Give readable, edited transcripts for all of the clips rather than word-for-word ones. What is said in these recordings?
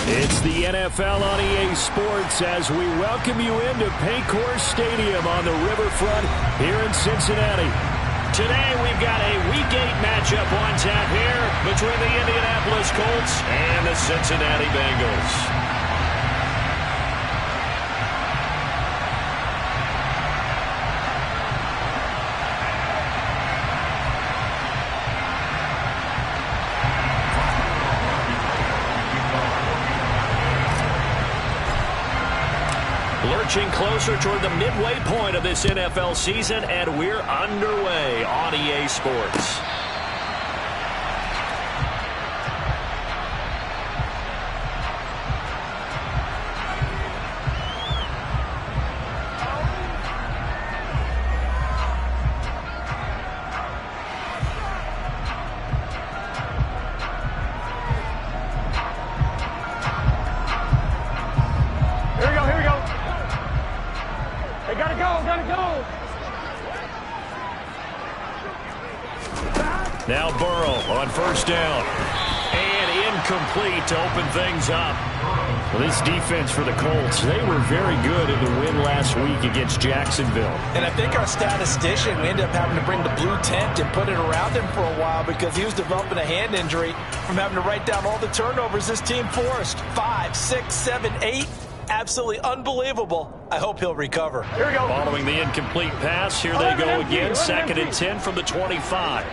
It's the NFL on EA Sports as we welcome you into Paycor Stadium on the riverfront here in Cincinnati. Today we've got a Week 8 matchup on tap here between the Indianapolis Colts and the Cincinnati Bengals. Lurching closer toward the midway point of this NFL season, and we're underway on EA Sports. Now Burrow on first down. And incomplete to open things up. Well, this defense for the Colts, they were very good in the win last week against Jacksonville. And I think our statistician, we ended up having to bring the blue tent and put it around him for a while because he was developing a hand injury from having to write down all the turnovers this team forced. 5, 6, 7, 8. Absolutely unbelievable. I hope he'll recover. Here we go. Following the incomplete pass, here they go again. 2nd and 10 from the 25.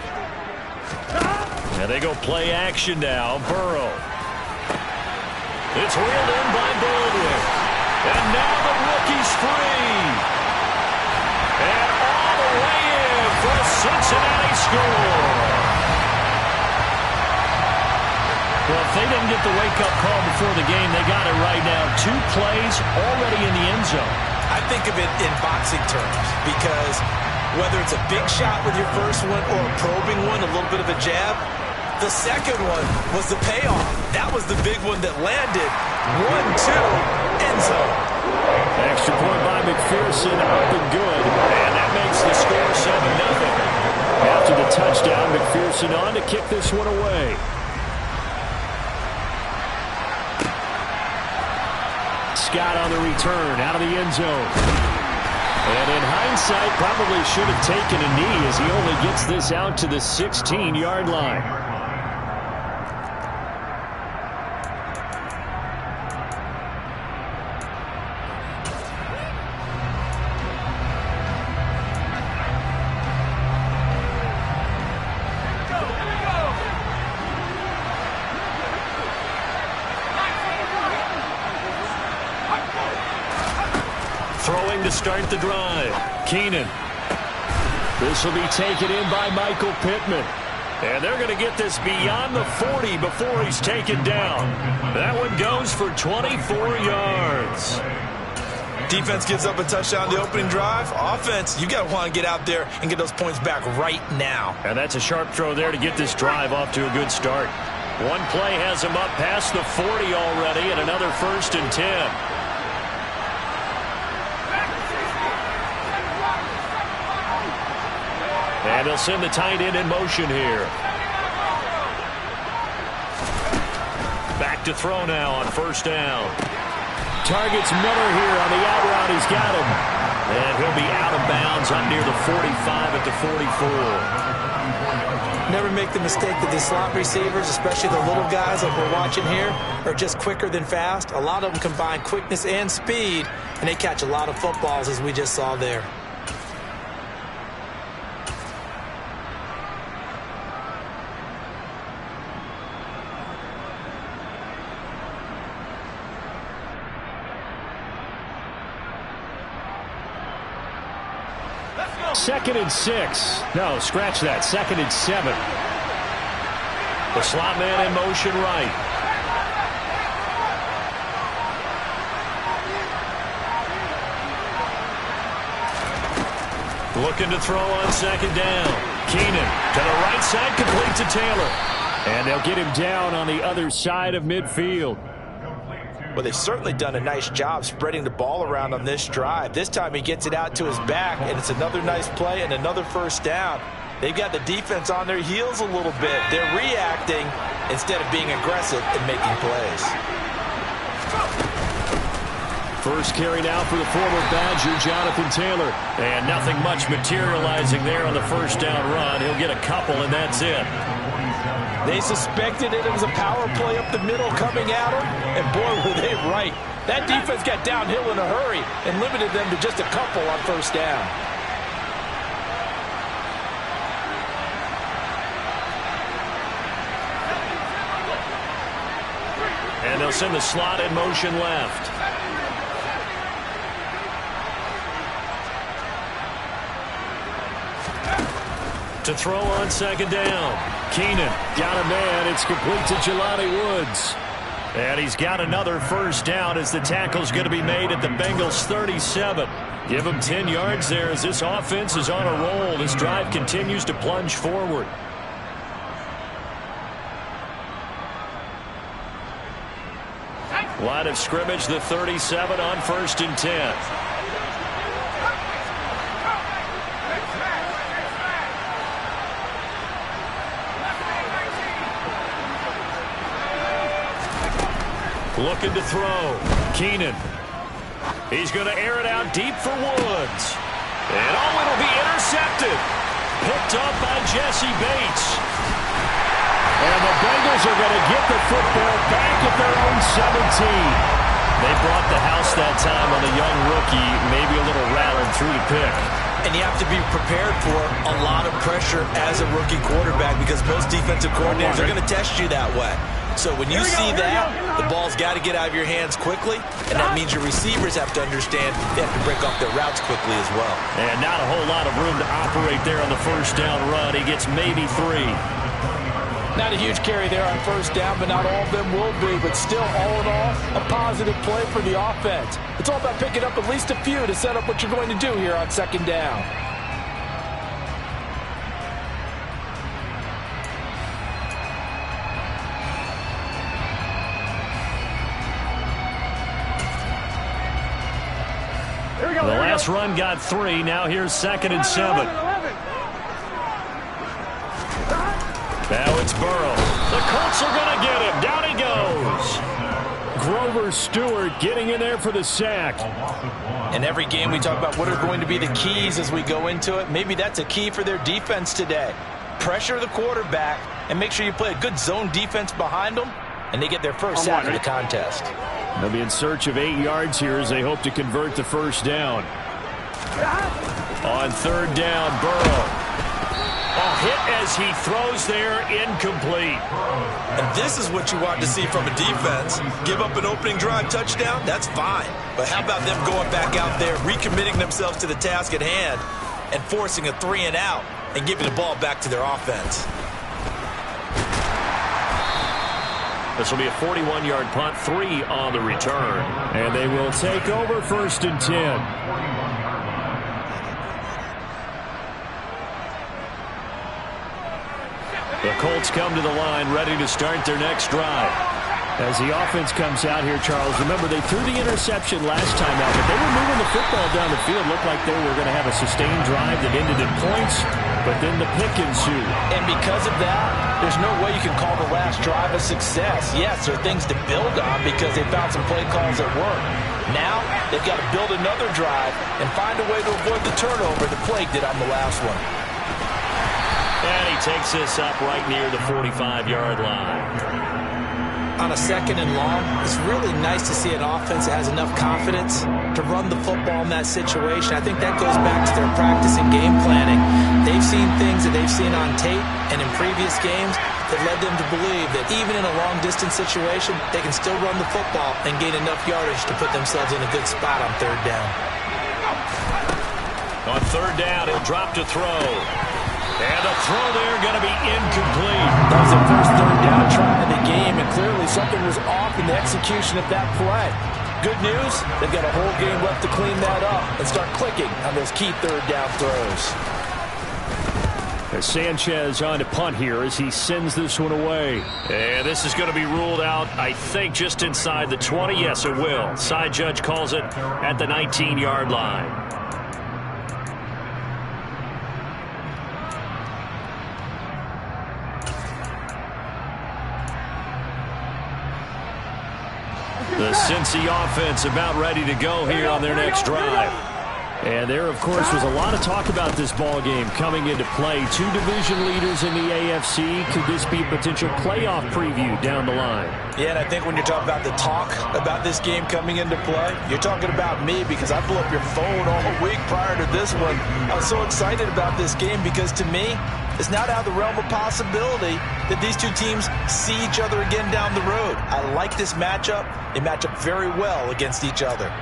And they go play action now. Burrow. It's reeled in by Baldwin. And now the rookie's free. And all the way in for a Cincinnati score. Well, if they didn't get the wake-up call before the game, they got it right now. 2 plays already in the end zone. I think of it in boxing terms because whether it's a big shot with your first one or a probing one, a little bit of a jab, the second one was the payoff. That was the big one that landed. 1-2, end zone. Extra point by McPherson, up and good. And that makes the score 7-0. After the touchdown, McPherson on to kick this one away. Scott on the return, out of the end zone. And in hindsight, probably should have taken a knee as he only gets this out to the 16-yard line. Throwing to start the drive. Keenan. This will be taken in by Michael Pittman. And they're going to get this beyond the 40 before he's taken down. That one goes for 24 yards. Defense gives up a touchdown the opening drive. Offense, you got to want to get out there and get those points back right now. And that's a sharp throw there to get this drive off to a good start. One play has him up past the 40 already, and another 1st and 10. And he'll send the tight end in motion here. Back to throw now on first down. Targets Miller here on the out route. He's got him. And he'll be out of bounds on near the 45 at the 44. Never make the mistake that the slot receivers, especially the little guys like we're watching here, are just quicker than fast. A lot of them combine quickness and speed, and they catch a lot of footballs as we just saw there. Second and 6. No, scratch that. 2nd and 7. The slot man in motion right. Looking to throw on 2nd down. Keenan to the right side, complete to Taylor. And they'll get him down on the other side of midfield. Well, they've certainly done a nice job spreading the ball around on this drive. This time he gets it out to his back, and it's another nice play and another first down. They've got the defense on their heels a little bit. They're reacting instead of being aggressive and making plays. First carry now for the former Badger, Jonathan Taylor. And nothing much materializing there on the first down run. He'll get a couple, and that's it. They suspected it was a power play up the middle coming at them, and boy, were they right. That defense got downhill in a hurry and limited them to just a couple on first down. And they'll send the slot in motion left. To throw on second down. Keenan got a man. It's complete to Jelani Woods. And he's got another first down as the tackle's going to be made at the Bengals 37. Give him 10 yards there as this offense is on a roll. This drive continues to plunge forward. Line of scrimmage, the 37 on 1st and 10. Looking to throw. Keenan. He's going to air it out deep for Woods. And oh, it'll be intercepted. Picked up by Jesse Bates. And the Bengals are going to get the football back at their own 17. They brought the house that time on the young rookie, maybe a little rattled through the pick. And you have to be prepared for a lot of pressure as a rookie quarterback because most defensive coordinators are going to test you that way. So when you see that, the ball's got to get out of your hands quickly, and that means your receivers have to understand they have to break off their routes quickly as well. And not a whole lot of room to operate there on the first down run. He gets maybe 3. Not a huge carry there on first down, but not all of them will be. But still, all in all, a positive play for the offense. It's all about picking up at least a few to set up what you're going to do here on second down. The last run got 3. Now here's 2nd and 7. Now it's Burrow. The Colts are going to get him. Down he goes. Grover Stewart getting in there for the sack. In every game we talk about what are going to be the keys as we go into it. Maybe that's a key for their defense today. Pressure the quarterback and make sure you play a good zone defense behind them, and they get their first sack of the contest. They'll be in search of 8 yards here as they hope to convert the first down. On 3rd down, Burrow. A hit as he throws there, incomplete. And this is what you want to see from a defense. Give up an opening drive touchdown, that's fine. But how about them going back out there, recommitting themselves to the task at hand, and forcing a 3 and out, and giving the ball back to their offense. This will be a 41-yard punt, 3 on the return. And they will take over 1st and 10. The Colts come to the line, ready to start their next drive. As the offense comes out here, Charles, remember they threw the interception last time out, but they were moving the football down the field. Looked like they were going to have a sustained drive that ended in points, but then the pick ensued. And because of that, there's no way you can call the last drive a success. Yes, there are things to build on because they found some play calls that work. Now, they've got to build another drive and find a way to avoid the turnover that plagued it on the last one. And he takes this up right near the 45-yard line. On a 2nd and long, it's really nice to see an offense that has enough confidence to run the football in that situation. I think that goes back to their practice and game planning. They've seen things that they've seen on tape and in previous games that led them to believe that even in a long-distance situation, they can still run the football and gain enough yardage to put themselves in a good spot on 3rd down. On 3rd down, he'll drop to throw. And a throw there going to be incomplete. That was the first 3rd down try of the game, and clearly something was off in the execution of that play. Good news, they've got a whole game left to clean that up and start clicking on those key 3rd down throws. As Sanchez on to punt here as he sends this one away. And this is going to be ruled out, I think, just inside the 20. Yes, it will. Side judge calls it at the 19-yard line. The Cincy offense about ready to go here on their next drive. And there, of course, was a lot of talk about this ball game coming into play. Two division leaders in the AFC. Could this be a potential playoff preview down the line? Yeah, and I think when you're talking about the talk about this game coming into play, you're talking about me, because I blew up your phone all week prior to this one. I was so excited about this game because, to me, it's not out of the realm of possibility that these two teams see each other again down the road. I like this matchup. They match up very well against each other.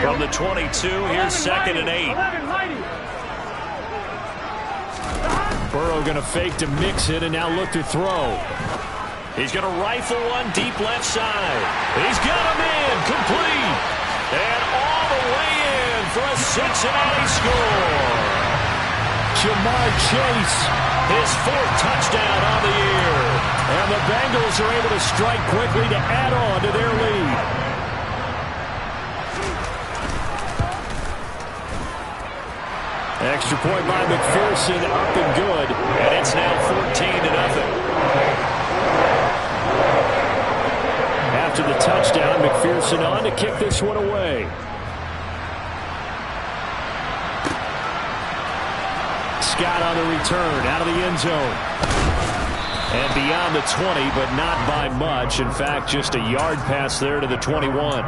From the 22, here's 2nd and 8. Burrow going to fake to mix it and now look to throw. He's going to rifle one deep left side. He's got him in, complete. And all the way in for a Cincinnati score. Jamar Chase, his 4th touchdown on the year. And the Bengals are able to strike quickly to add on to their lead. Extra point by McPherson, up and good. And it's now 14-0. After the touchdown, McPherson on to kick this one away. Scott on the return, out of the end zone. And beyond the 20, but not by much. In fact, just a yard pass there to the 21.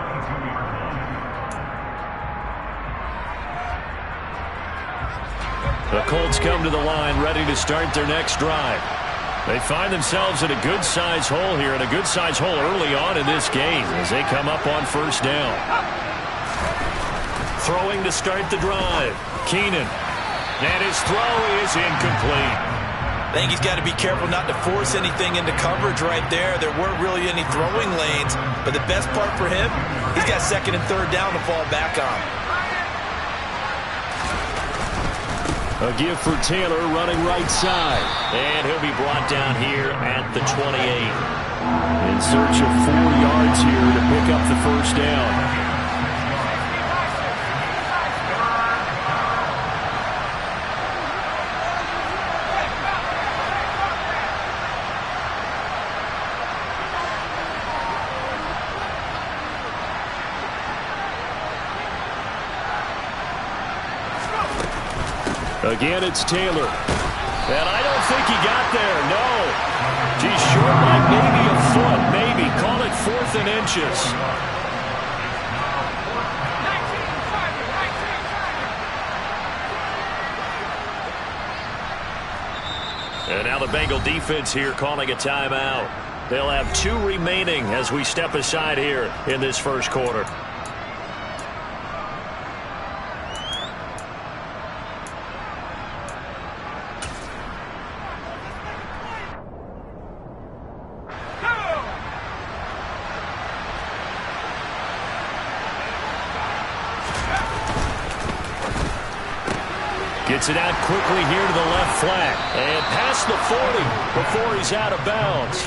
The Colts come to the line ready to start their next drive. They find themselves in a good-sized hole here, and a good-sized hole early on in this game as they come up on 1st down. Throwing to start the drive. Keenan. And his throw is incomplete. I think he's got to be careful not to force anything into coverage right there. There weren't really any throwing lanes, but the best part for him, he's got 2nd and 3rd down to fall back on. A give for Taylor running right side. And he'll be brought down here at the 28. In search of 4 yards here to pick up the 1st down. Again, it's Taylor. And I don't think he got there, no. He's short by maybe a foot, maybe. Call it 4th and inches. And now the Bengal defense here calling a timeout. They'll have 2 remaining as we step aside here in this 1st quarter. Gets it out quickly here to the left flank. And past the 40 before he's out of bounds.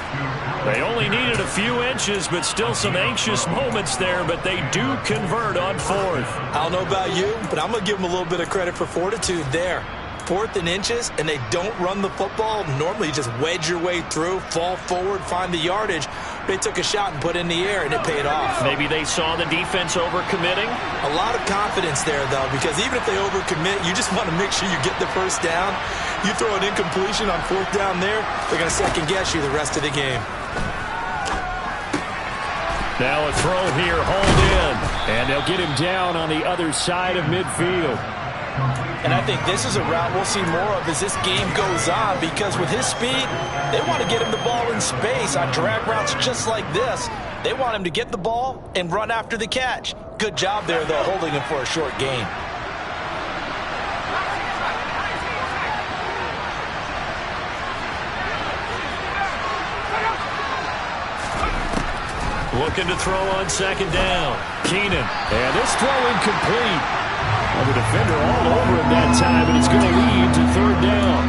They only needed a few inches, but still some anxious moments there, but they do convert on 4th. I don't know about you, but I'm going to give them a little bit of credit for fortitude there. 4th and inches, and they don't run the football. Normally, you just wedge your way through, fall forward, find the yardage. They took a shot and put it in the air, and it paid off. Maybe they saw the defense overcommitting. A lot of confidence there, though, because even if they overcommit, you just want to make sure you get the 1st down. You throw an incompletion on 4th down there, they're going to second-guess you the rest of the game. Now a throw here, hauled in. And they'll get him down on the other side of midfield. And I think this is a route we'll see more of as this game goes on, because with his speed, they want to get him the ball in space on drag routes just like this. They want him to get the ball and run after the catch. Good job there, though, holding him for a short gain. Looking to throw on 2nd down. Keenan. And this throw incomplete. Well, the defender all over him that time, and it's going to lead to 3rd down.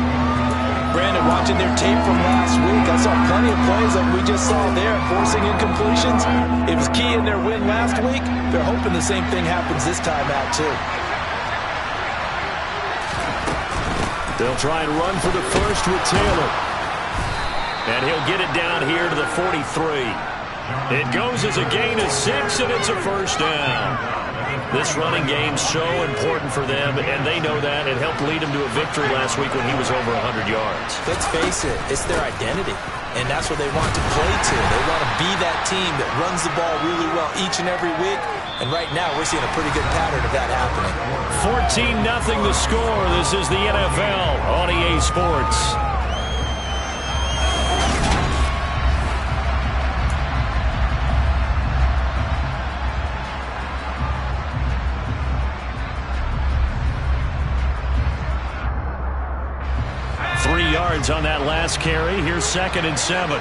Brandon, watching their tape from last week, I saw plenty of plays like we just saw there, forcing incompletions. It was key in their win last week. They're hoping the same thing happens this time out, too. They'll try and run for the first with Taylor. And he'll get it down here to the 43. It goes as a gain of 6, and it's a first down. This running game's so important for them, and they know that. It helped lead them to a victory last week when he was over 100 yards. Let's face it, it's their identity, and that's what they want to play to. They want to be that team that runs the ball really well each and every week, and right now we're seeing a pretty good pattern of that happening. 14-0 the score. This is the NFL on EA Sports. On that last carry. Here's 2nd and 7.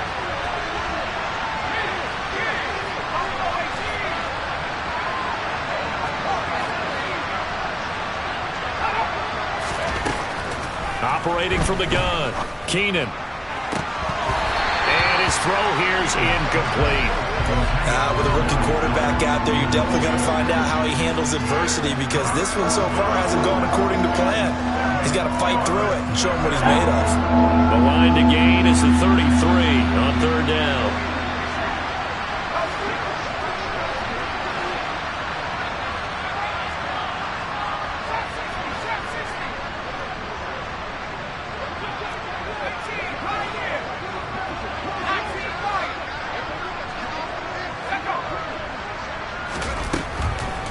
Operating from the gun, Keenan. And his throw here's incomplete. With a rookie quarterback out there, you're definitely going to find out how he handles adversity, because this one so far hasn't gone according to plan. He's got to fight through it and show him what he's made of. The line to gain is the 33 on 3rd down.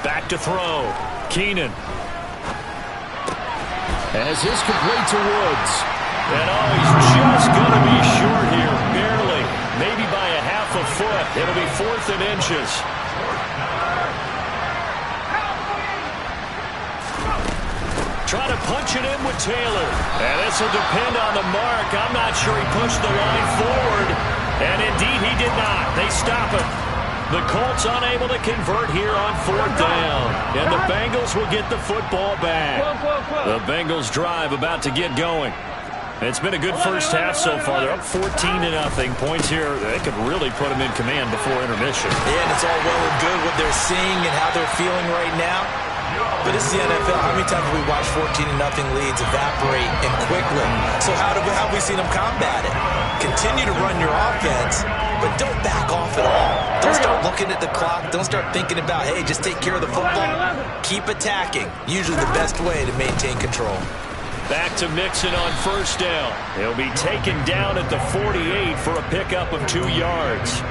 Back to throw. Keenan. As this complete to Woods. And he's just going to be short here. Barely. Maybe by a half a foot. It'll be 4th and inches. Try to punch it in with Taylor. And this will depend on the mark. I'm not sure he pushed the line forward. And indeed he did not. They stop it. The Colts unable to convert here on 4th down. And the Bengals will get the football back. The Bengals drive about to get going. It's been a good first half so far. They're up 14-0. Points here, they could really put them in command before intermission. Yeah, and it's all well and good what they're seeing and how they're feeling right now. But it's the NFL. How many times have we watched 14-0 leads evaporate and quickly? So how have we seen them combat it? Continue to run your offense, but don't back off at all. Don't start looking at the clock. Don't start thinking about, hey, just take care of the football. Keep attacking. Usually the best way to maintain control. Back to Mixon on 1st down. He'll be taken down at the 48 for a pickup of 2 yards.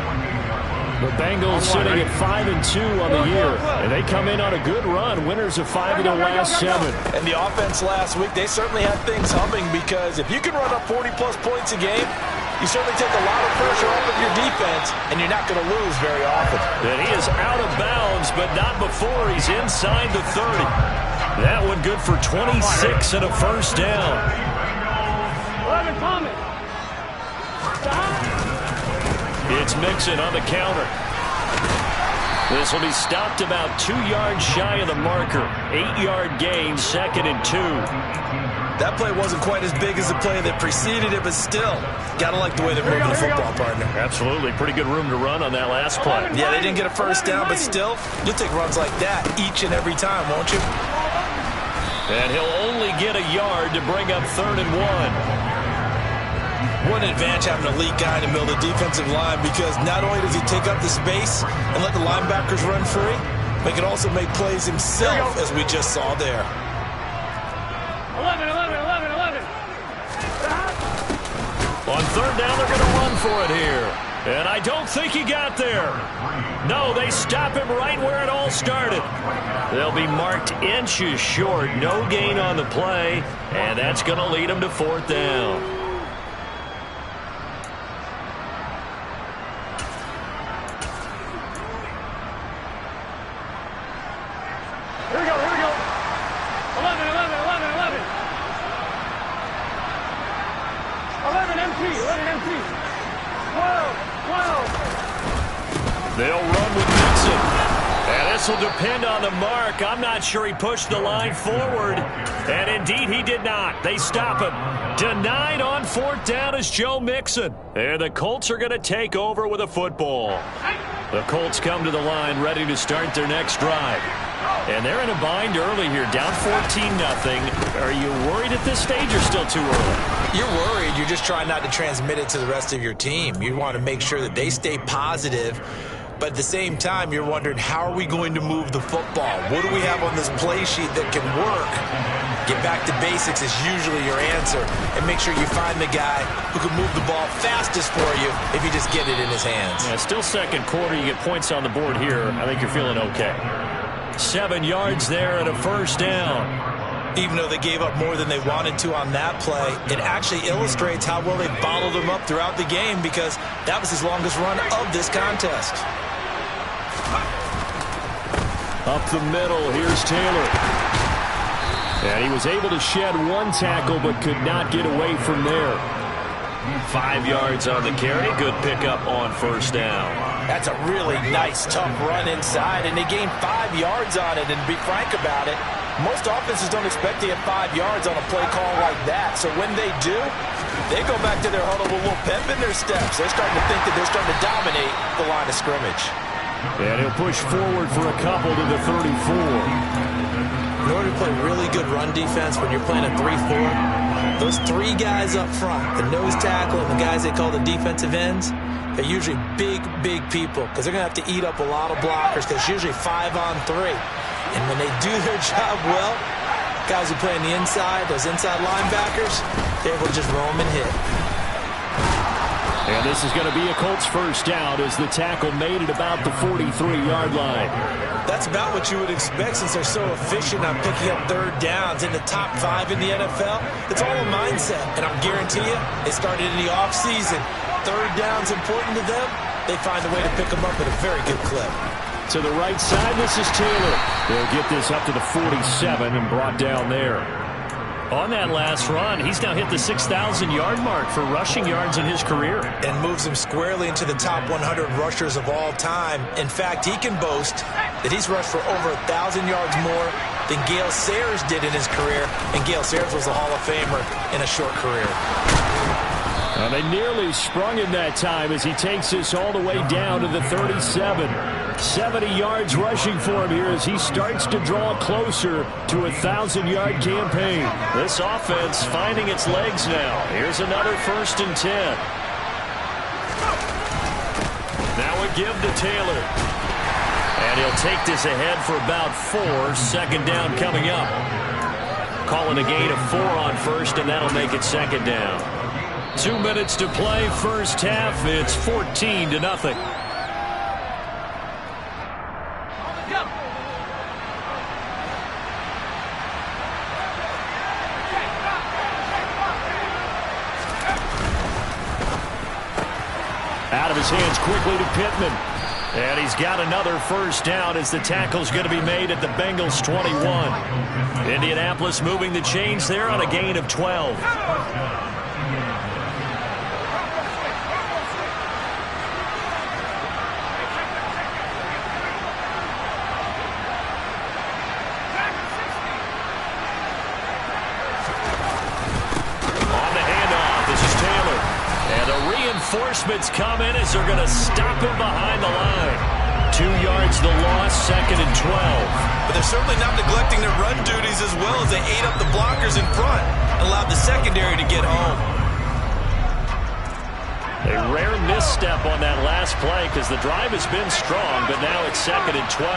The Bengals sitting at 5-2 on the year, and they come in on a good run, winners of 5 of their last 7. And the offense last week, they certainly had things humming, because if you can run up 40-plus points a game, you certainly take a lot of pressure off of your defense, and you're not going to lose very often. And he is out of bounds, but not before he's inside the 30. That one good for 26 and a first down. It's Mixon on the counter. This will be stopped about 2 yards shy of the marker. 8-yard gain, 2nd and 2. That play wasn't quite as big as the play that preceded it, but still, got to like the way they're moving the football, partner. Absolutely. Pretty good room to run on that last play. Yeah, they didn't get a first down, but still, you'll take runs like that each and every time, won't you? And he'll only get a yard to bring up 3rd and 1. What an advantage having an elite guy in the middle of the defensive line, because not only does he take up the space and let the linebackers run free, but he can also make plays himself, as we just saw there. 11. On 3rd down, they're going to run for it here. And I don't think he got there. No, they stop him right where it all started. They'll be marked inches short. No gain on the play, and that's going to lead them to 4th down. Here we go. 11. 11 MT. 12. They'll run with Mixon. And this will depend on the mark. I'm not sure he pushed the line forward. And indeed, he did not. They stop him. Denied on 4th down is Joe Mixon. And the Colts are going to take over with a football. The Colts come to the line ready to start their next drive. And they're in a bind early here, down 14-0. Are you worried at this stage or still too early? You're worried. You're just trying not to transmit it to the rest of your team. You want to make sure that they stay positive. But at the same time, you're wondering, how are we going to move the football? What do we have on this play sheet that can work? Get back to basics is usually your answer. And make sure you find the guy who can move the ball fastest for you if you just get it in his hands. Yeah, still second quarter. You get points on the board here. I think you're feeling okay. 7 yards there and a first down. Even though they gave up more than they wanted to on that play, it actually illustrates how well they bottled them up throughout the game, because that was his longest run of this contest. Up the middle, here's Taylor. And he was able to shed one tackle but could not get away from there. 5 yards on the carry. Good pickup on first down. That's a really nice, tough run inside, and they gained 5 yards on it. And to be frank about it, most offenses don't expect to get 5 yards on a play call like that. So when they do, they go back to their huddle with a little pep in their steps. They're starting to think that they're starting to dominate the line of scrimmage. And he'll push forward for a couple to the 34. In order to play really good run defense when you're playing a 3-4, those 3 guys up front, the nose tackle and the guys they call the defensive ends, they're usually big, big people, because they're going to have to eat up a lot of blockers, because it's usually 5-on-3. And when they do their job well, guys who play on the inside, those inside linebackers, they're able to just roam and hit. And this is going to be a Colts first down as the tackle made it about the 43-yard line. That's about what you would expect, since they're so efficient on picking up third downs in the top 5 in the NFL. It's all a mindset, and I'll guarantee you, they started in the offseason. Third down's important to them. They find a way to pick them up at a very good clip. To the right side, this is Taylor. They'll get this up to the 47 and brought down there. On that last run, he's now hit the 6,000-yard mark for rushing yards in his career. And moves him squarely into the top 100 rushers of all time. In fact, he can boast that he's rushed for over 1,000 yards more than Gale Sayers did in his career. And Gale Sayers was a Hall of Famer in a short career. Well, they nearly sprung him that time as he takes this all the way down to the 37. 70 yards rushing for him here as he starts to draw closer to a 1,000-yard campaign. This offense finding its legs now. Here's another 1st and 10. Now a give to Taylor. And he'll take this ahead for about 4. 2nd down coming up. Calling a gain of 4 on first, and that'll make it 2nd down. 2 minutes to play, first half. It's 14-0. Out of his hands quickly to Pittman. And he's got another first down as the tackle's going to be made at the Bengals 21. Indianapolis moving the chains there on a gain of 12. Reinforcements come in as they're going to stop him behind the line. 2 yards the loss, 2nd and 12. But they're certainly not neglecting their run duties as well as they ate up the blockers in front and allowed the secondary to get home. A rare misstep on that last play because the drive has been strong, but now it's 2nd and 12.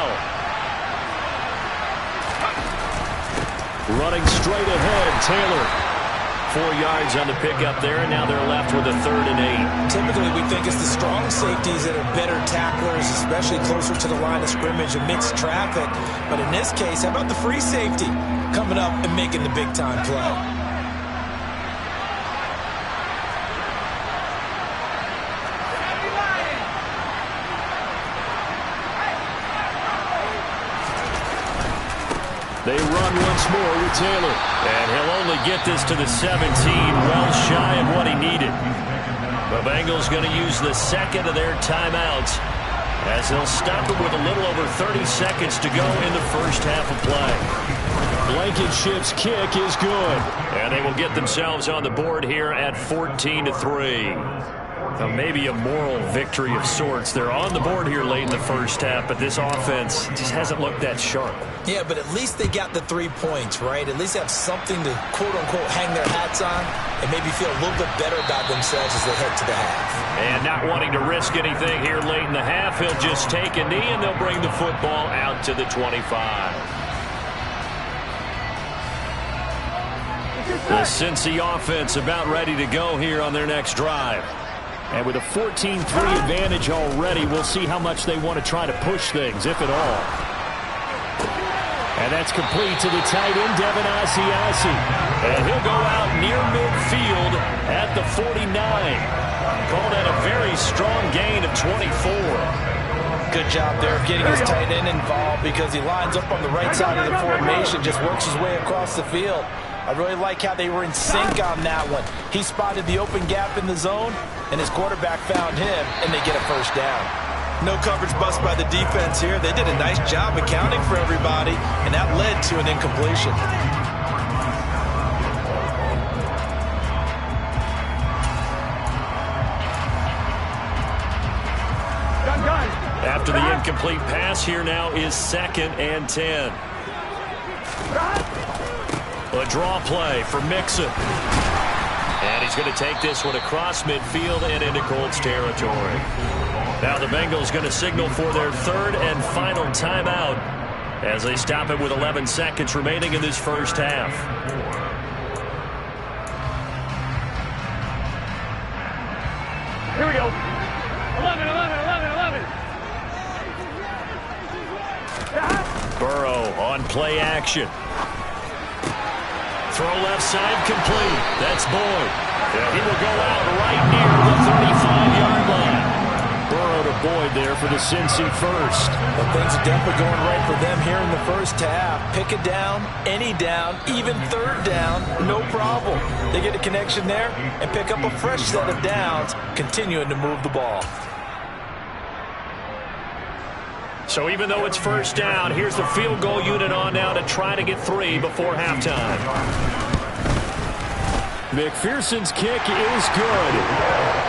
Running straight ahead, Taylor. 4 yards on the pickup there, and now they're left with a 3rd and 8. Typically, we think it's the strong safeties that are better tacklers, especially closer to the line of scrimmage amidst traffic. But in this case, how about the free safety coming up and making the big-time play? They run once more with Taylor. And he'll only get this to the 17, well shy of what he needed. The Bengals going to use the 2nd of their timeouts as they'll stop it with a little over 30 seconds to go in the first half of play. Blankenship's kick is good. And they will get themselves on the board here at 14-3. Maybe a moral victory of sorts. They're on the board here late in the first half, but this offense just hasn't looked that sharp. Yeah, but at least they got the 3 points, right? At least have something to, quote-unquote, hang their hats on and maybe feel a little bit better about themselves as they head to the half. And not wanting to risk anything here late in the half, he'll just take a knee, and they'll bring the football out to the 25. The Cincy offense about ready to go here on their next drive. And with a 14-3 advantage already, we'll see how much they want to try to push things, if at all. And that's complete to the tight end, Devin Asiasi. And he'll go out near midfield at the 49. Called that a very strong gain of 24. Good job there of getting his tight end involved because he lines up on the right side of the formation, just works his way across the field. I really like how they were in sync on that one. He spotted the open gap in the zone, and his quarterback found him, and they get a first down. No coverage bust by the defense here. They did a nice job accounting for everybody, and that led to an incompletion. After the incomplete pass, here now is 2nd and 10. A draw play for Mixon. And he's going to take this one across midfield and into Colts territory. Now the Bengals going to signal for their 3rd and final timeout as they stop it with 11 seconds remaining in this first half. Here we go. 11, 11, 11, 11. Burrow on play action. Throw left side complete. That's Boyd. And he will go out right near the 35-yard line. Burrow to Boyd there for the Cincy first. Well, things are definitely going right for them here in the first half. Pick it down, any down, even 3rd down, no problem. They get a connection there and pick up a fresh set of downs, continuing to move the ball. So even though it's first down, here's the field goal unit on now to try to get 3 before halftime. McPherson's kick is good.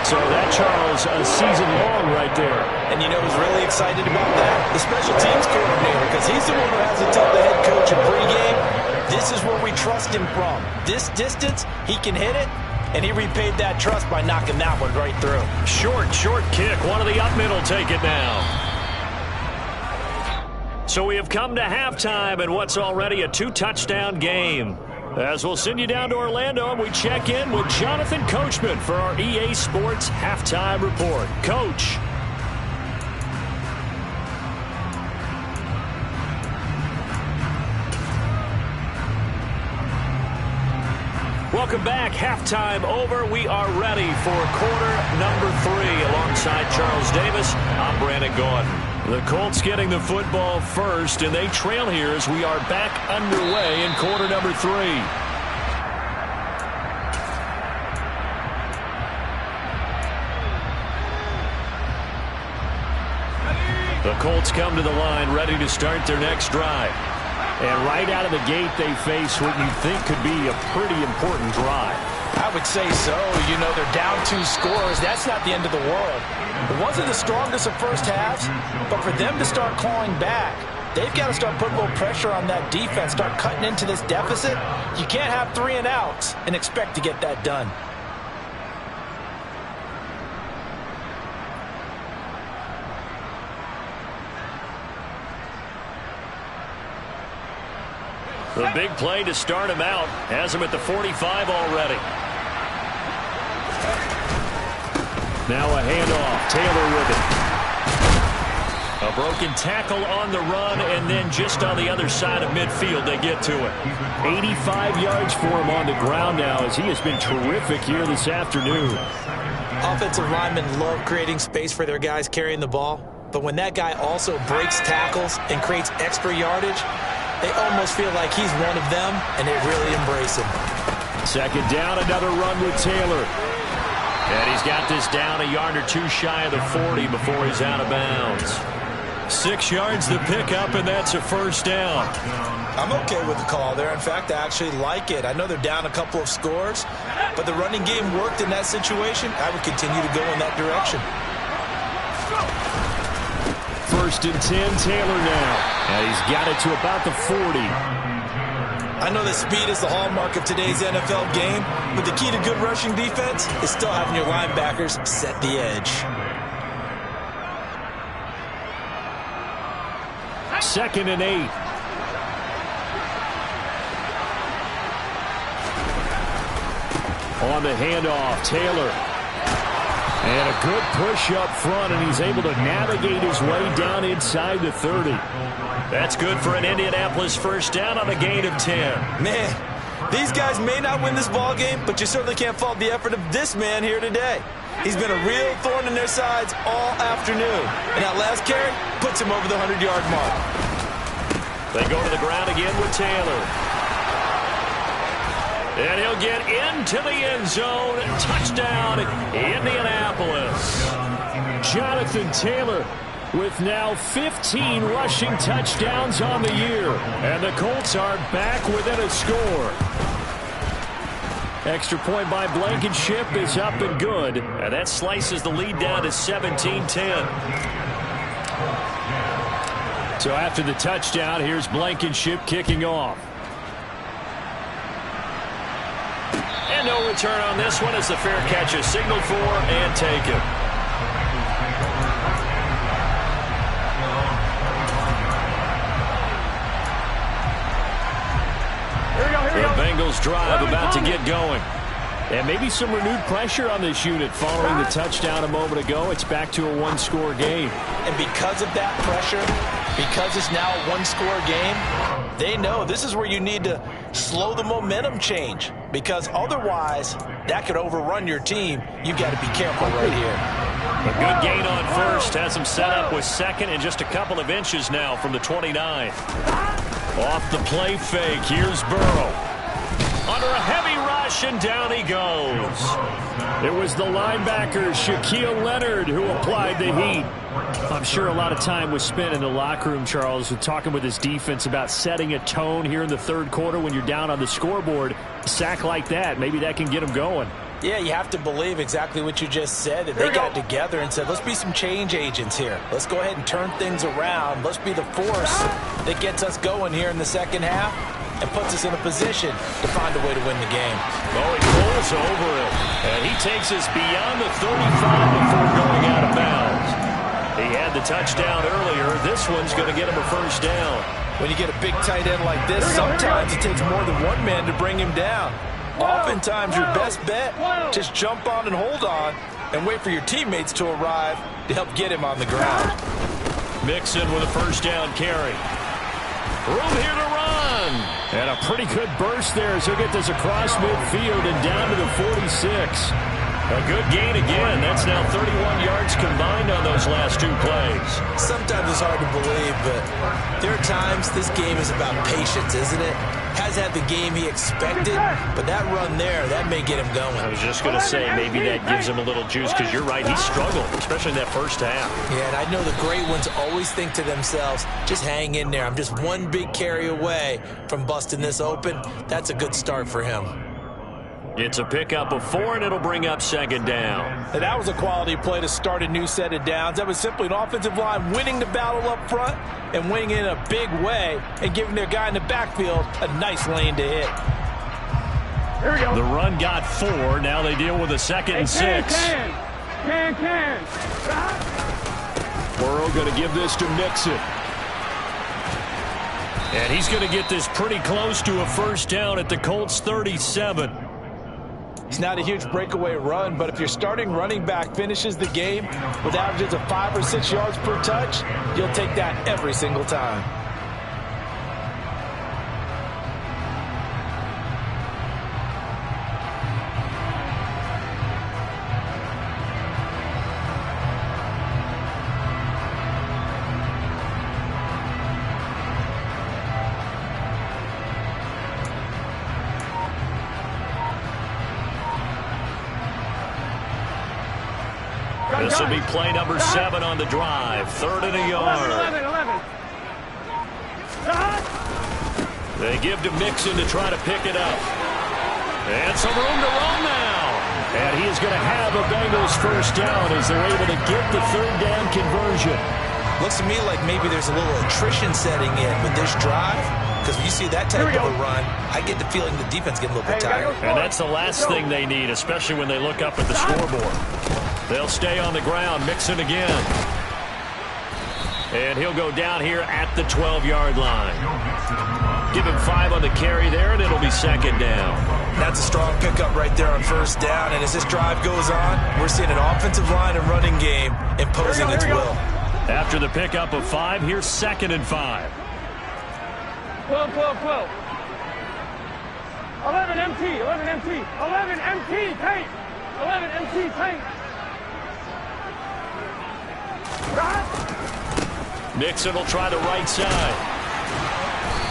So that, Charles, a season long right there. And you know who's really excited about that? The special teams coordinator, because he's the one who has to tell the head coach in pregame, this is where we trust him from. This distance, he can hit it, and he repaid that trust by knocking that one right through. Short kick. One of the up middle take it now. So we have come to halftime in what's already a 2-touchdown game. As we'll send you down to Orlando, and we check in with Jonathan Coachman for our EA Sports Halftime Report. Coach. Welcome back. Halftime over. We are ready for quarter number 3. Alongside Charles Davis, I'm Brandon Gordon. The Colts getting the football first, and they trail here as we are back underway in quarter number 3. The Colts come to the line ready to start their next drive. And right out of the gate, they face what you think could be a pretty important drive. I would say so. You know, they're down 2 scores. That's not the end of the world. It wasn't the strongest of first halves, but for them to start clawing back, they've got to start putting a little pressure on that defense, start cutting into this deficit. You can't have 3 and outs and expect to get that done. The big play to start him out has him at the 45 already. Now a handoff. Taylor with it. A broken tackle on the run, and then just on the other side of midfield, they get to it. 85 yards for him on the ground now, as he has been terrific here this afternoon. Offensive linemen love creating space for their guys carrying the ball, but when that guy also breaks tackles and creates extra yardage, they almost feel like he's one of them, and they really embrace him. Second down, another run with Taylor. And he's got this down a yard or 2 shy of the 40 before he's out of bounds. 6 yards the pickup, and that's a first down. I'm okay with the call there. In fact, I actually like it. I know they're down a couple of scores, but the running game worked in that situation. I would continue to go in that direction. 1st and 10, Taylor now. And he's got it to about the 40. I know that speed is the hallmark of today's NFL game, but the key to good rushing defense is still having your linebackers set the edge. 2nd and 8. On the handoff, Taylor. And a good push up front, and he's able to navigate his way down inside the 30. That's good for an Indianapolis first down on a gain of 10. Man, these guys may not win this ball game, but you certainly can't fault the effort of this man here today. He's been a real thorn in their sides all afternoon. And that last carry puts him over the 100-yard mark. They go to the ground again with Taylor. And he'll get into the end zone. Touchdown, Indianapolis. Jonathan Taylor with now 15 rushing touchdowns on the year. And the Colts are back within a score. Extra point by Blankenship is up and good. And that slices the lead down to 17-10. So after the touchdown, here's Blankenship kicking off. And no return on this one as the fair catch is signaled for and taken. The Bengals drive about to get going. And maybe some renewed pressure on this unit following the touchdown a moment ago. It's back to a one-score game. And because of that pressure, because it's now a one-score game, they know this is where you need to slow the momentum change. Because otherwise, that could overrun your team. You've got to be careful right here. A good gain on first. Has him set up with 2nd and just a couple of inches now from the 29. Off the play fake. Here's Burrow. Under a heavy rush, and down he goes. It was the linebacker, Shaquille Leonard, who applied the heat. I'm sure a lot of time was spent in the locker room, Charles, with talking with his defense about setting a tone here in the 3rd quarter when you're down on the scoreboard. A sack like that, maybe that can get them going. Yeah, you have to believe exactly what you just said. That they got together and said, let's be some change agents here. Let's go ahead and turn things around. Let's be the force that gets us going here in the 2nd half and puts us in a position to find a way to win the game. Oh, he pulls over it. And he takes us beyond the 35 before going out of bounds. He had the touchdown earlier. This one's going to get him a first down. When you get a big tight end like this, sometimes it takes more than one man to bring him down. Oftentimes, your best bet, just jump on and hold on and wait for your teammates to arrive to help get him on the ground. Mixon with a first down carry. Room here to run. And a pretty good burst there as he'll get this across midfield and down to the 46. A good gain again. That's now 31 yards combined on those last 2 plays. Sometimes it's hard to believe, but there are times this game is about patience, isn't it? Has had the game he expected, but that run there, that may get him going. I was just going to say, maybe that gives him a little juice, because you're right, he struggled, especially in that first half. Yeah, and I know the great ones always think to themselves, just hang in there. I'm just one big carry away from busting this open. That's a good start for him. It's a pickup of 4, and it'll bring up 2nd down. And that was a quality play to start a new set of downs. That was simply an offensive line winning the battle up front and winning in a big way and giving their guy in the backfield a nice lane to hit. Here we go. The run got 4. Now they deal with a 2nd and 6. Can. Burrow going to give this to Mixon. And he's going to get this pretty close to a first down at the Colts 37. It's not a huge breakaway run, but if your starting running back finishes the game with averages of 5 or 6 yards per touch, you'll take that every single time. This will be play number 7 on the drive. 3rd and a yard. 11. They give to Mixon to try to pick it up. And some room to run now. And he is going to have a Bengals first down as they're able to get the 3rd down conversion. Looks to me like maybe there's a little attrition setting in with this drive. Because when you see that type of a run, I get the feeling the defense getting a little bit tired. And that's the last thing they need, especially when they look up at the scoreboard. They'll stay on the ground, Mixon again. And he'll go down here at the 12-yard line. Give him 5 on the carry there, and it'll be 2nd down. That's a strong pickup right there on 1st down. And as this drive goes on, we're seeing an offensive line and running game imposing its will. After the pickup of 5, here's 2nd and 5. 12. 11 MT. 11 MT, tank. 11 MT, tank. Mixon will try the right side.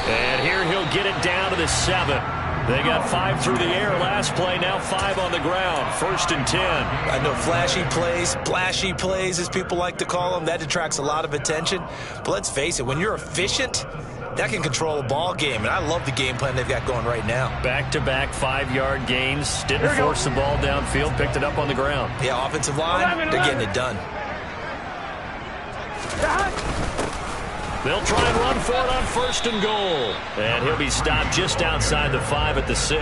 And here he'll get it down to the 7. They got 5 through the air last play, now 5 on the ground. 1st and 10. I know flashy plays, splashy plays, as people like to call them, that attracts a lot of attention. But let's face it, when you're efficient, that can control a ball game. And I love the game plan they've got going right now. Back-to-back 5-yard gains. Didn't force the ball downfield, picked it up on the ground. Yeah, offensive line, they're getting it done. They'll try and run for it on 1st and goal. And he'll be stopped just outside the 5 at the 6.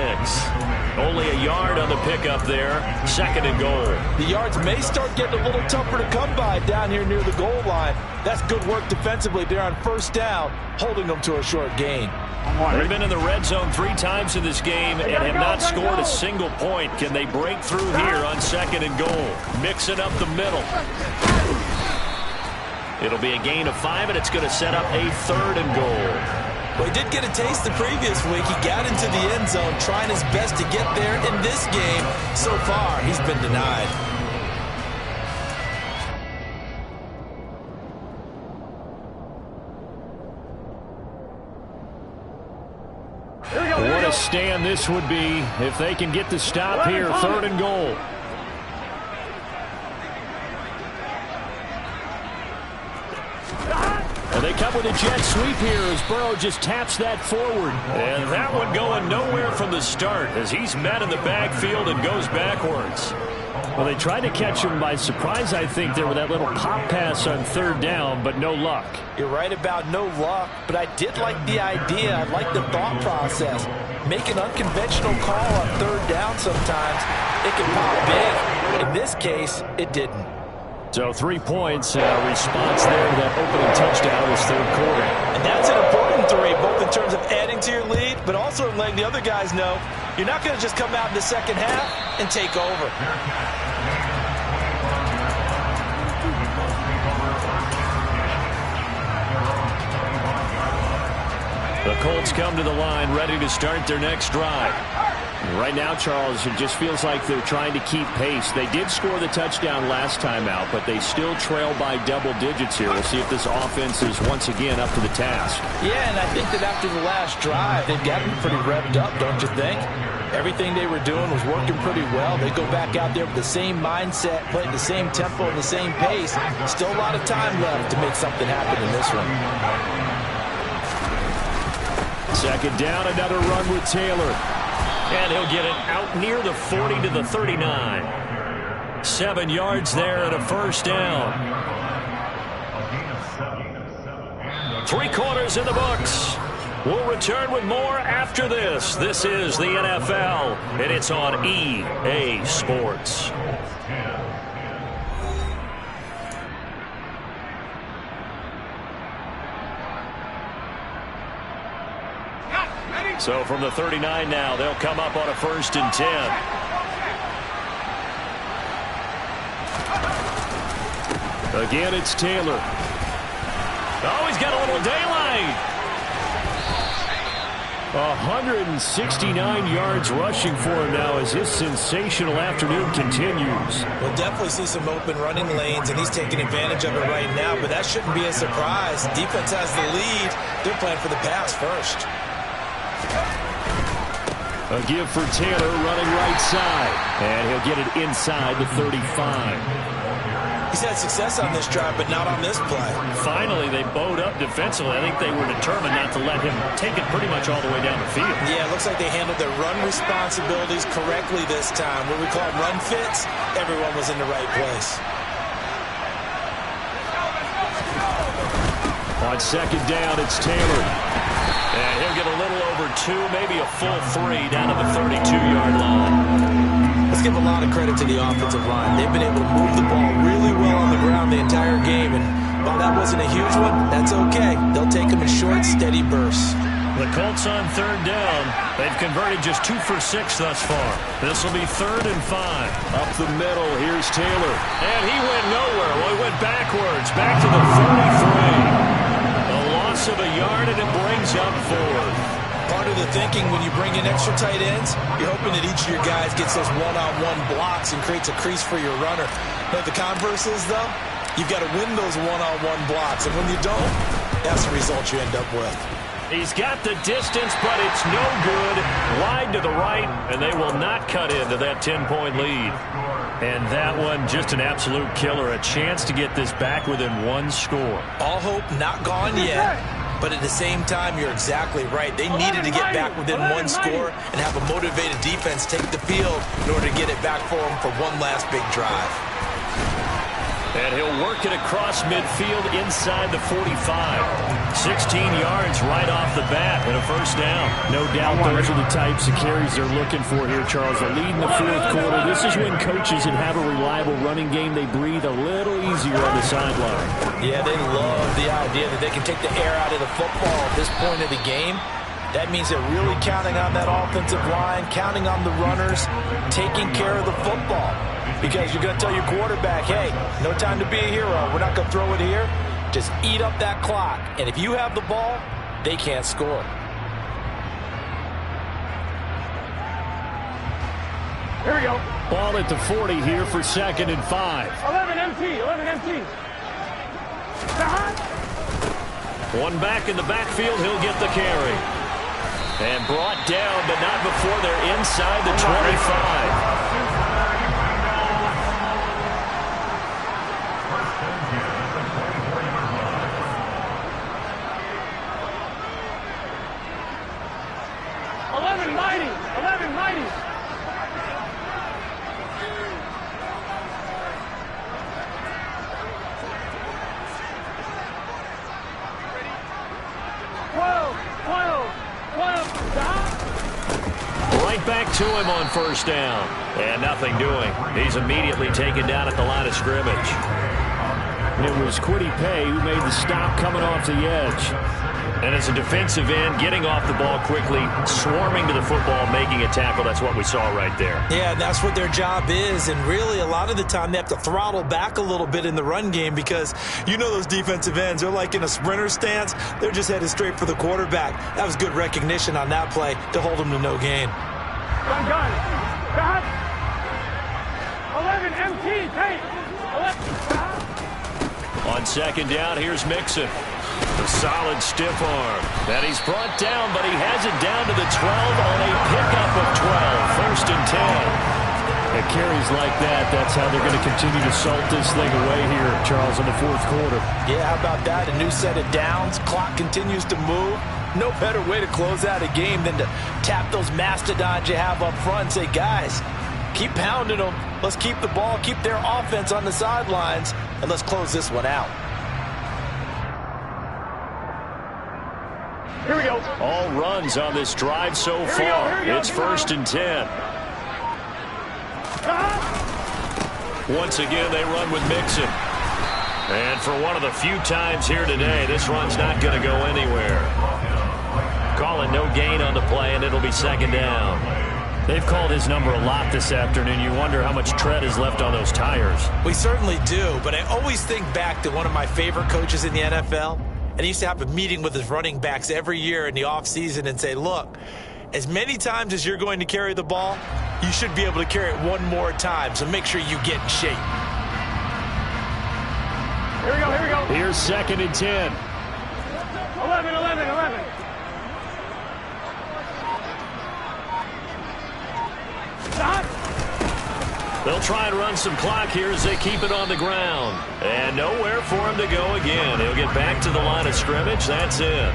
Only a yard on the pickup there. 2nd and goal. The yards may start getting a little tougher to come by down here near the goal line. That's good work defensively there on 1st down, holding them to a short gain. They've been in the red zone 3 times in this game and have not scored a single point. Can they break through here on 2nd and goal? Mix it up the middle. It'll be a gain of 5, and it's going to set up a 3rd and goal. Well, he did get a taste the previous week. He got into the end zone, trying his best to get there in this game. So far, he's been denied. What a stand this would be if they can get the stop here. 3rd and goal. And they come with a jet sweep here as Burrow just taps that forward. And that one going nowhere from the start as he's met in the backfield and goes backwards. Well, they tried to catch him by surprise, I think, there with that little pop pass on 3rd down, but no luck. You're right about no luck, but I did like the idea. I like the thought process. Make an unconventional call on 3rd down sometimes. It can pop big. In this case, it didn't. So 3 points, response there to that opening touchdown in this 3rd quarter. And that's an important 3, both in terms of adding to your lead, but also in letting the other guys know you're not going to just come out in the 2nd half and take over. The Colts come to the line ready to start their next drive. Right now, Charles, it just feels like they're trying to keep pace. They did score the touchdown last time out, but they still trail by double digits here. We'll see if this offense is once again up to the task. Yeah, and I think that after the last drive, they've got to be pretty revved up, don't you think? Everything they were doing was working pretty well. They go back out there with the same mindset, playing the same tempo and the same pace. Still a lot of time left to make something happen in this one. 2nd down, another run with Taylor. And he'll get it out near the 40 to the 39. 7 yards there and a 1st down. 3 quarters in the books. We'll return with more after this. This is the NFL, and it's on EA Sports. So from the 39 now, they'll come up on a 1st and 10. Again, it's Taylor. Oh, he's got a little daylight. 169 yards rushing for him now as his sensational afternoon continues. We'll definitely see some open running lanes, and he's taking advantage of it right now, but that shouldn't be a surprise. Defense has the lead. They're playing for the pass first. A give for Taylor running right side. And he'll get it inside the 35. He's had success on this drive, but not on this play. Finally, they bowed up defensively. I think they were determined not to let him take it pretty much all the way down the field. Yeah, it looks like they handled their run responsibilities correctly this time. What we call run fits, everyone was in the right place. On second down, it's Taylor. And he'll get a little over 2, maybe a full 3 down to the 32-yard line. Let's give a lot of credit to the offensive line. They've been able to move the ball really well on the ground the entire game. And while that wasn't a huge one, that's okay. They'll take them in short, steady bursts. The Colts on third down. They've converted just 2 for 6 thus far. This will be 3rd and 5. Up the middle, here's Taylor. And he went nowhere. Well, he went backwards, back to the 33. A loss of a yard, and it brings up 4th. Part of the thinking when you bring in extra tight ends, you're hoping that each of your guys gets those one-on-one blocks and creates a crease for your runner. But the converse is, though, you've got to win those one-on-one blocks. And when you don't, that's the result you end up with. He's got the distance, but it's no good. Wide to the right, and they will not cut into that 10-point lead. And that one, just an absolute killer. A chance to get this back within 1 score. All hope not gone yet. But at the same time, you're exactly right. They needed to get back within 1 score and have a motivated defense take the field in order to get it back for them for one last big drive. And he'll work it across midfield inside the 45. 16 yards right off the bat and a first down. No doubt those are the types of carries they're looking for here, Charles. The lead in the 4th quarter. This is when coaches that have a reliable running game, they breathe a little easier on the sideline. Yeah, they love the idea that they can take the air out of the football at this point of the game. That means they're really counting on that offensive line, counting on the runners, taking care of the football. Because you're going to tell your quarterback, hey, no time to be a hero. We're not going to throw it here. Just eat up that clock. And if you have the ball, they can't score. Here we go. Ball at the 40 here for 2nd and 5. 11 MT, 11 MT. One back in the backfield, he'll get the carry. And brought down, but not before they're inside the 25. Back to him on first down. And nothing doing. He's immediately taken down at the line of scrimmage. It was Kwity Paye who made the stop coming off the edge. And as a defensive end, getting off the ball quickly, swarming to the football, making a tackle. That's what we saw right there. Yeah, and that's what their job is. And really, a lot of the time, they have to throttle back a little bit in the run game because you know those defensive ends, they're like in a sprinter stance. They're just headed straight for the quarterback. That was good recognition on that play to hold them to no gain. Gun. Got 11 MT, tape. 11. On second down, here's Mixon. A solid stiff arm. And he's brought down, but he has it down to the 12 on a pickup of 12. 1st and 10. At carries like that, that's how they're going to continue to salt this thing away here, Charles, in the 4th quarter. Yeah, how about that? A new set of downs. Clock continues to move. No better way to close out a game than to tap those mastodons you have up front and say, guys, keep pounding them. Let's keep the ball, keep their offense on the sidelines, and let's close this one out. Here we go. All runs on this drive so far. It's 1st and 10. Once again, they run with Mixon. And for one of the few times here today, this run's not going to go anywhere. Calling no gain on the play, and it'll be 2nd down. They've called his number a lot this afternoon. You wonder how much tread is left on those tires. We certainly do, but I always think back to one of my favorite coaches in the NFL. And he used to have a meeting with his running backs every year in the offseason and say, look, as many times as you're going to carry the ball, you should be able to carry it one more time, so make sure you get in shape. Here we go. Here's 2nd and 10. 11. They'll try and run some clock here as they keep it on the ground. And nowhere for him to go again. He'll get back to the line of scrimmage. That's it.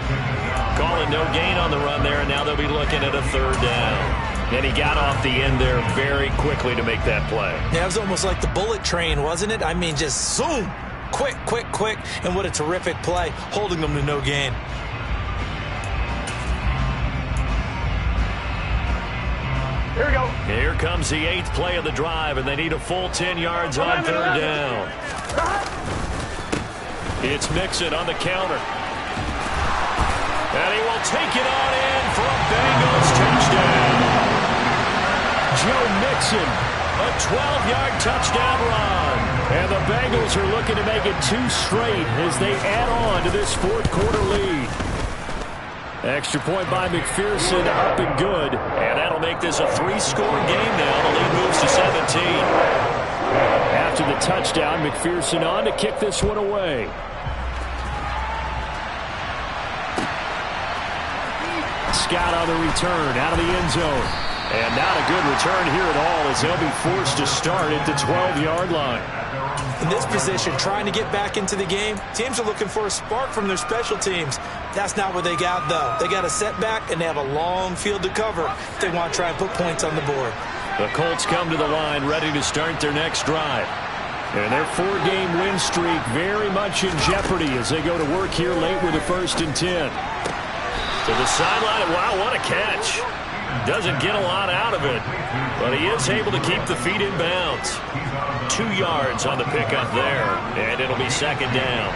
Calling no gain on the run there, and now they'll be looking at a third down. And he got off the end there very quickly to make that play. Yeah, it was almost like the bullet train, wasn't it? I mean, just zoom. Quick, quick, quick. And what a terrific play, holding them to no gain. Here we go. Here comes the 8th play of the drive, and they need a full 10 yards on third down. It's Mixon on the counter. And he will take it on in for a Bengals touchdown. Joe Mixon, a 12-yard touchdown run. And the Bengals are looking to make it 2 straight as they add on to this fourth quarter lead. Extra point by McPherson, up and good. And that'll make this a 3-score game now. The lead moves to 17. After the touchdown, McPherson on to kick this one away. Scott on the return, out of the end zone. And not a good return here at all as they'll be forced to start at the 12-yard line. In this position, trying to get back into the game, teams are looking for a spark from their special teams. That's not what they got, though. They got a setback, and they have a long field to cover if they want to try and put points on the board. The Colts come to the line ready to start their next drive. And their 4-game win streak very much in jeopardy as they go to work here late with a 1st and 10. To the sideline. Wow, what a catch. Doesn't get a lot out of it, but he is able to keep the feet in bounds. 2 yards on the pickup there, and it'll be 2nd down.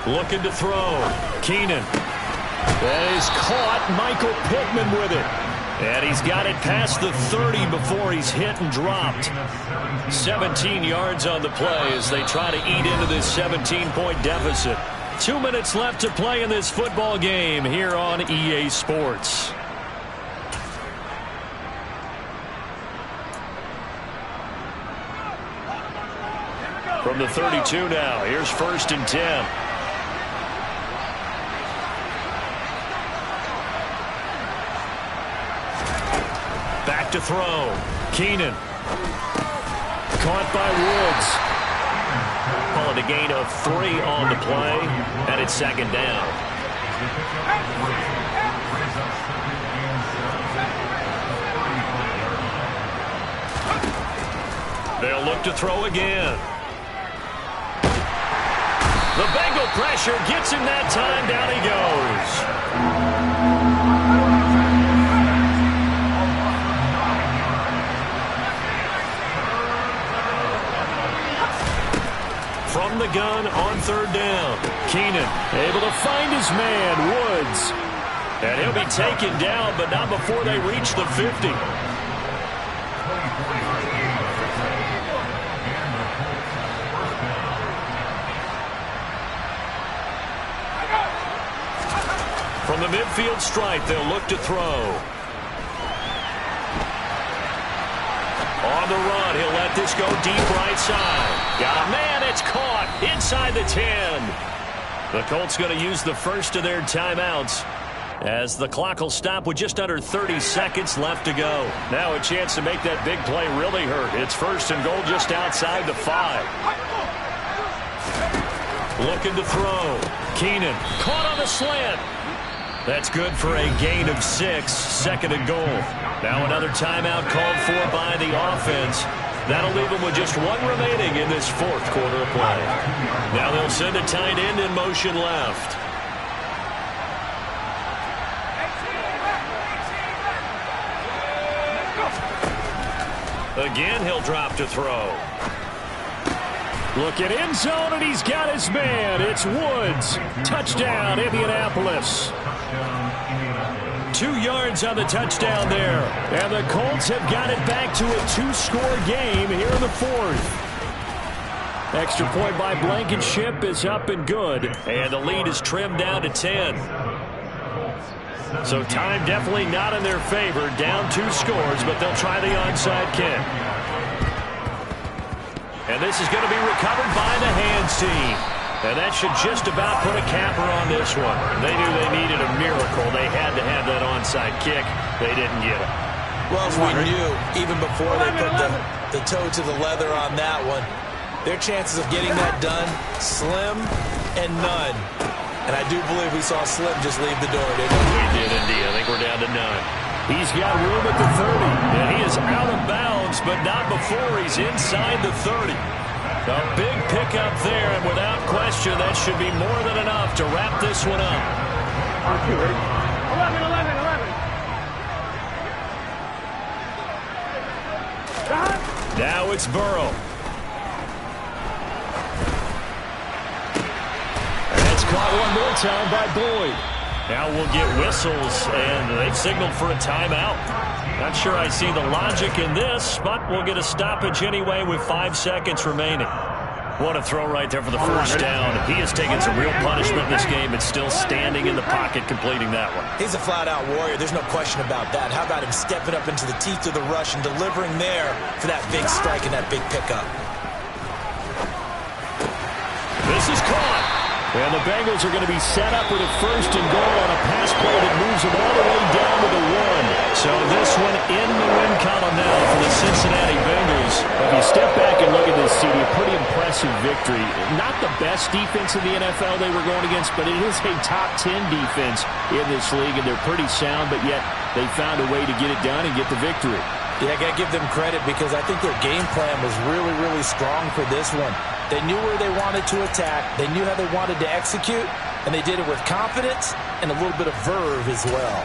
Looking to throw. Keenan. That is caught. Michael Pittman with it. And he's got it past the 30 before he's hit and dropped. 17 yards on the play as they try to eat into this 17-point deficit. 2 minutes left to play in this football game here on EA Sports. From the 32 now, here's 1st and 10. Back to throw. Keenan. Caught by Woods. Call it a gain of 3 on the play, and it's 2nd down. They'll look to throw again. The Bengal pressure gets him that time. Down he goes. From the gun on 3rd down. Keenan able to find his man, Woods. And he'll be taken down, but not before they reach the 50. From the midfield stripe, they'll look to throw. On the run, he'll let this go deep right side. Got a man, it's caught inside the 10. The Colts going to use the first of their timeouts as the clock will stop with just under 30 seconds left to go. Now a chance to make that big play really hurt. It's 1st and goal just outside the 5. Looking to throw. Keenan caught on the slant. That's good for a gain of 6, 2nd and goal. Now another timeout called for by the offense. That'll leave them with just 1 remaining in this 4th quarter of play. Now they'll send a tight end in motion left. Again, he'll drop to throw. Look at end zone, and he's got his man. It's Woods. Touchdown, Indianapolis. 2 yards on the touchdown there. And the Colts have got it back to a 2-score game here in the 4th. Extra point by Blankenship is up and good. And the lead is trimmed down to 10. So time definitely not in their favor. Down 2 scores, but they'll try the onside kick. And this is going to be recovered by the hands team. And that should just about put a capper on this one. They knew they needed a miracle. They had to have that onside kick. They didn't get it. Well, as we knew, even before they put the toe to the leather on that one, their chances of getting that done, slim and none. And I do believe we saw Slim just leave the door, didn't we? We did indeed. I think we're down to none. He's got room at the 30. And he is out of bounds, but not before he's inside the 30. A big pickup there, and without question, that should be more than enough to wrap this one up. On cue, ready? 11, 11, 11. Now it's Burrow. That's caught one more time by Boyd. Now we'll get whistles, and they've signaled for a timeout. Not sure I see the logic in this, but we'll get a stoppage anyway with 5 seconds remaining. What a throw right there for the first down. He has taken some real punishment in this game, but still standing in the pocket completing that one. He's a flat-out warrior. There's no question about that. How about him stepping up into the teeth of the rush and delivering there for that big strike and that big pickup? This is caught. And the Bengals are going to be set up with a 1st and goal on a pass play that moves them all the way down to the 1. So this one in the win column now for the Cincinnati Bengals. If you step back and look at this, CD, a pretty impressive victory. Not the best defense in the NFL they were going against, but it is a top 10 defense in this league, and they're pretty sound, but yet they found a way to get it done and get the victory. Yeah, I got to give them credit because I think their game plan was really, really strong for this one. They knew where they wanted to attack. They knew how they wanted to execute, and they did it with confidence and a little bit of verve as well.